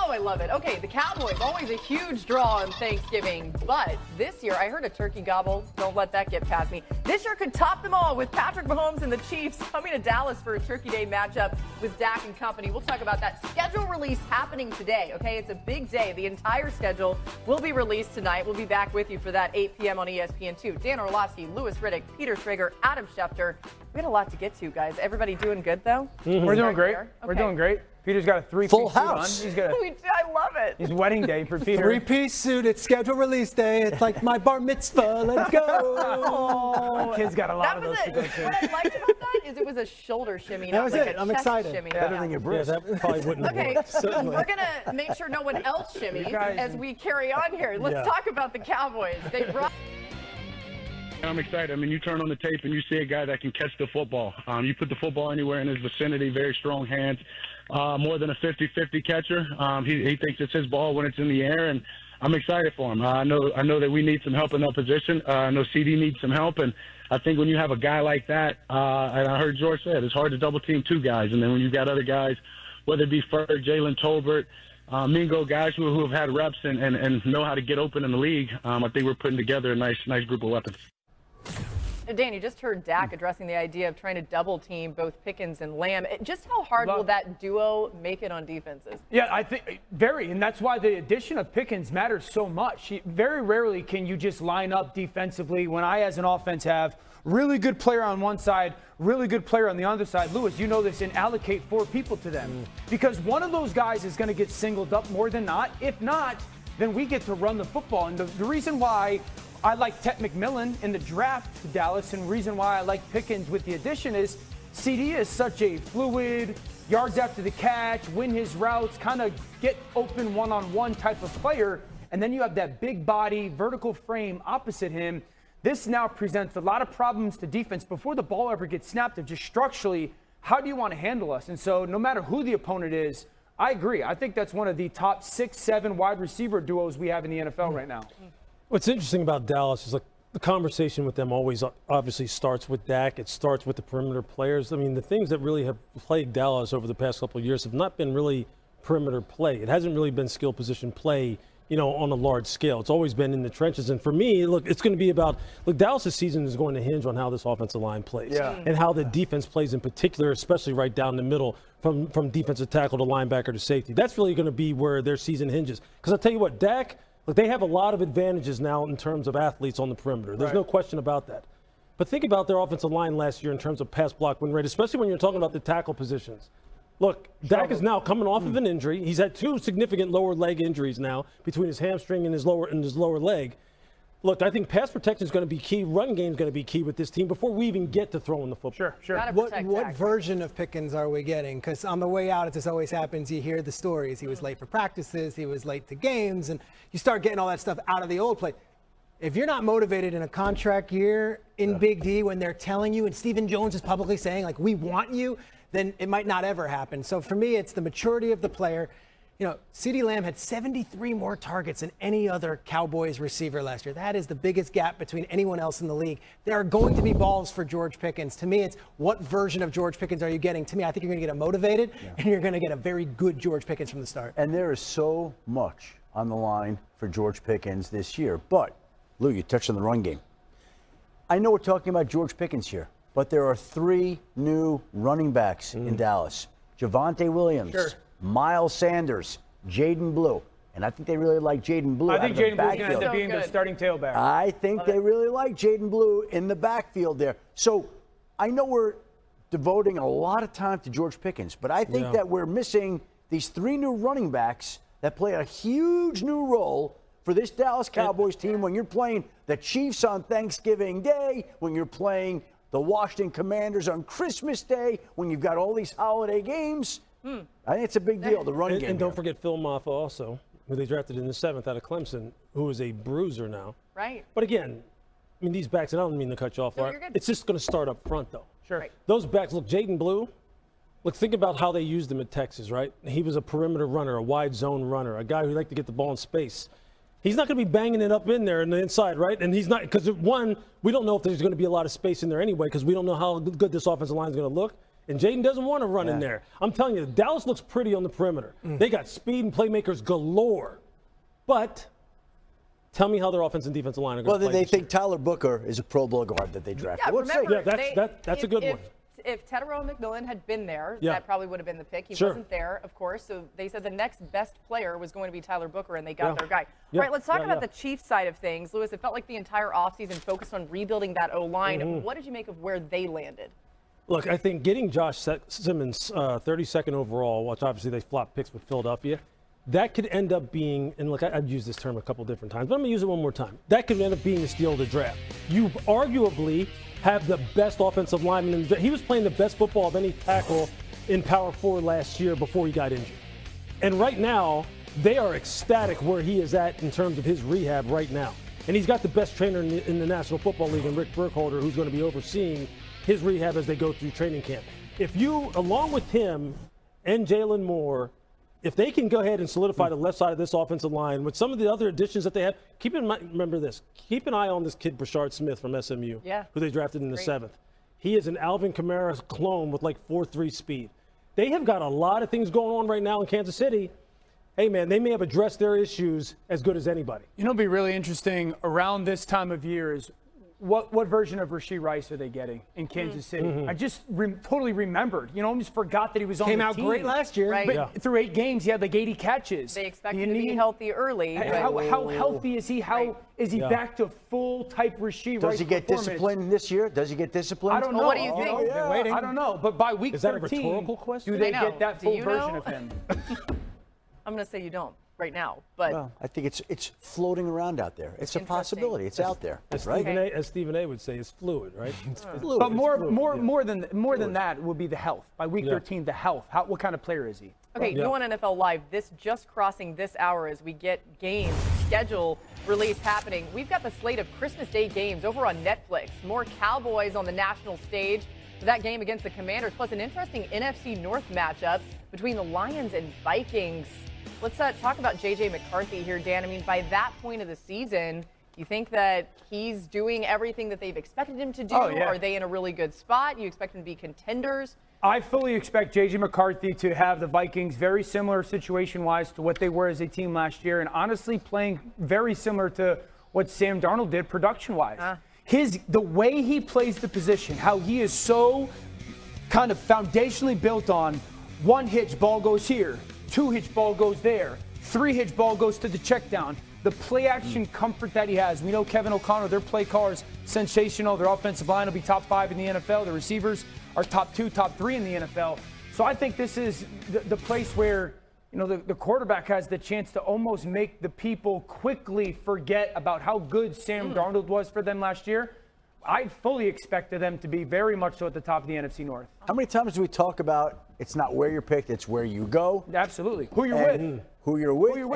Oh, I love it. Okay, the Cowboys, always a huge draw on Thanksgiving. But this year, I heard a turkey gobble. Don't let that get past me. This year could top them all with Patrick Mahomes and the Chiefs coming to Dallas for a Turkey Day matchup with Dak and company. We'll talk about that. Schedule release happening today, okay? It's a big day. The entire schedule will be released tonight. We'll be back with you for that 8 p.m. on ESPN2. Dan Orlovsky, Louis Redick, Peter Schrager, Adam Schefter. We had a lot to get to, guys. Everybody doing good, though? Mm-hmm. We're doing great. Okay. We're doing great. Peter's got a three-piece full suit on. house. He's got I love it. His wedding day for Peter. Three-piece suit. It's schedule release day. It's like my bar mitzvah. Let's go. Oh, kid's got a lot of those to go to. What I liked about that is it was a shoulder shimmy, not like a I'm chest excited. shimmy. Better than your breast. Yeah, that probably wouldn't Okay, work. Certainly. we're going to make sure no one else shimmies as we carry on here. Let's talk about the Cowboys. They brought... I'm excited. I mean, you turn on the tape and you see a guy that can catch the football. You put the football anywhere in his vicinity, very strong hands, more than a 50-50 catcher. He thinks it's his ball when it's in the air, and I'm excited for him. I know that we need some help in that position. I know CD needs some help, and I think when you have a guy like that, and I heard George say it, it's hard to double-team two guys, and then when you've got other guys, whether it be Ferg, Jalen Tolbert, Mingo, guys who have had reps and know how to get open in the league, I think we're putting together a nice group of weapons. Dan, you just heard Dak addressing the idea of trying to double team both Pickens and Lamb. Just how hard will that duo make it on defenses? Yeah, I think very, and that's why the addition of Pickens matters so much. Very rarely can you just line up defensively when I, as an offense, have really good player on one side, really good player on the other side. Lewis, you know this, and allocate 4 people to them. Because one of those guys is going to get singled up more than not. If not, then we get to run the football. And the reason why I like Tet McMillan in the draft to Dallas, and the reason why I like Pickens with the addition is CD is such a fluid, yards after the catch, win his routes, kind of get open one-on-one type of player. And then you have that big body, vertical frame opposite him. This now presents a lot of problems to defense before the ball ever gets snapped of just structurally, how do you want to handle us? And so no matter who the opponent is, I agree. I think that's one of the top 6-7 wide receiver duos we have in the NFL right now. What's interesting about Dallas is like the conversation with them always obviously starts with Dak. It starts with the perimeter players. I mean, the things that really have plagued Dallas over the past couple of years have not been really perimeter play. It hasn't really been skill position play, you know, on a large scale. It's always been in the trenches. And for me, look, it's going to be about, look, Dallas' season is going to hinge on how this offensive line plays and how the defense plays in particular, especially right down the middle from defensive tackle to linebacker to safety. That's really going to be where their season hinges. Because I'll tell you what, Dak, look, they have a lot of advantages now in terms of athletes on the perimeter. There's no question about that. But think about their offensive line last year in terms of pass block win rate, especially when you're talking about the tackle positions. Look, Dak is now coming off of an injury. He's had 2 significant lower leg injuries now between his hamstring and his lower leg. Look, I think pass protection is going to be key. Run game is going to be key with this team before we even get to throwing the football. Sure. What version of Pickens are we getting? Because on the way out, it just always happens. You hear the stories. He was late for practices. He was late to games. And you start getting all that stuff out of the old play. If you're not motivated in a contract year in Big D when they're telling you, and Stephen Jones is publicly saying, like, we want you, then it might not ever happen. So for me, it's the maturity of the player. You know, CeeDee Lamb had 73 more targets than any other Cowboys receiver last year. That is the biggest gap between anyone else in the league. There are going to be balls for George Pickens. To me, it's what version of George Pickens are you getting? To me, I think you're going to get a motivated, and you're going to get a very good George Pickens from the start. And there is so much on the line for George Pickens this year. But, Lou, you touched on the run game. I know we're talking about George Pickens here, but there are 3 new running backs in Dallas. Javonte Williams. Miles Sanders, Jaden Blue. And I think they really like Jaden Blue. I think Jaden Blue is going to end up being their starting tailback. I think they really like Jaden Blue in the backfield there. So I know we're devoting a lot of time to George Pickens, but I think that we're missing these 3 new running backs that play a huge new role for this Dallas Cowboys team when you're playing the Chiefs on Thanksgiving Day, when you're playing the Washington Commanders on Christmas Day, when you've got all these holiday games. I think it's a big deal, the run game. And don't forget Phil Maffa also, who they drafted in the 7th out of Clemson, who is a bruiser now. Right. But again, I mean, these backs, and I don't mean to cut you off, it's just going to start up front, though. Sure. Right. Those backs, look, Jaden Blue, look, think about how they used him at Texas, right? He was a perimeter runner, a wide zone runner, a guy who liked to get the ball in space. He's not going to be banging it up in there in the inside, right? And he's not, because one, we don't know if there's going to be a lot of space in there anyway, because we don't know how good this offensive line is going to look. And Jaden doesn't want to run in there. I'm telling you, Dallas looks pretty on the perimeter. They got speed and playmakers galore. But tell me how their offense and defensive line are going to play. Well, they think Tyler Booker is a Pro Bowl guard that they drafted. Yeah, remember, that's a good one. If Tedero McMillan had been there, Yeah. that probably would have been the pick. He Sure. wasn't there, of course. So they said the next best player was going to be Tyler Booker, and they got their guy. Yeah. All right, let's talk Yeah, about yeah. the Chiefs side of things. Lewis, it felt like the entire offseason focused on rebuilding that O-line. What did you make of where they landed? Look, I think getting Josh Simmons 32nd overall, which obviously they flopped picks with Philadelphia, that could end up being, and look, I've used this term a couple different times, but I'm going to use it one more time. That could end up being the steal of the draft. You arguably have the best offensive lineman. He was playing the best football of any tackle in Power 4 last year before he got injured. And right now, they are ecstatic where he is at in terms of his rehab right now. And he's got the best trainer in the National Football League, and Rick Burkholder, who's going to be overseeing his rehab as they go through training camp. If you, along with him and Jalen Moore, if they can go ahead and solidify the left side of this offensive line with some of the other additions that they have, keep in mind, remember this, keep an eye on this kid, Brashard Smith from SMU, who they drafted in the 7th. He is an Alvin Kamara clone with like 4.3 speed. They have got a lot of things going on right now in Kansas City. Hey, man, they may have addressed their issues as good as anybody. You know, it'll be really interesting around this time of year is what version of Rashee Rice are they getting in Kansas City? I just totally remembered. You know, almost forgot that he was on the team. Came out great last year. Right. But through 8 games, he had like 80 catches. They expect him to be healthy early. How healthy is he? How is he back to full type Rashee Rice? Does he get disciplined this year? Does he get disciplined? I don't know. Well, what do you think? Been waiting. I don't know. But by week Is that a 13, rhetorical question? do they I know. get that Do full you version know? of him? I'm going to say you don't right now, but Well, I think it's floating around out there. It's a Interesting. possibility. It's out there, As right? Stephen A would say, it's fluid, right? Fluid. But more Fluid. than that would be the health. By week 13, the health. What kind of player is he? okay, new on NFL Live. This just crossing this hour as we get game schedule release happening. We've got the slate of Christmas Day games over on Netflix. More Cowboys on the national stage for that game against the Commanders, plus an interesting NFC North matchup between the Lions and Vikings. Let's talk about J.J. McCarthy here, Dan. I mean, by that point of the season, you think that he's doing everything that they've expected him to do? Oh, yeah. Are they in a really good spot? You expect them to be contenders? I fully expect J.J. McCarthy to have the Vikings very similar situation-wise to what they were as a team last year, and honestly playing very similar to what Sam Darnold did production-wise. The way he plays the position, how he is so kind of foundationally built on one hitch, ball goes here, 2 hitch, ball goes there, 3 hitch, ball goes to the check down. The play action comfort that he has. We know Kevin O'Connor, their play caller is sensational. Their offensive line will be top 5 in the NFL. The receivers are top 2, top 3 in the NFL. So I think this is the place where, you know, the quarterback has the chance to almost make the people quickly forget about how good Sam Darnold was for them last year. I fully expected them to be very much so at the top of the NFC North. How many times do we talk about it's not where you're picked, it's where you go? Absolutely. Who you're And with. Who you're with.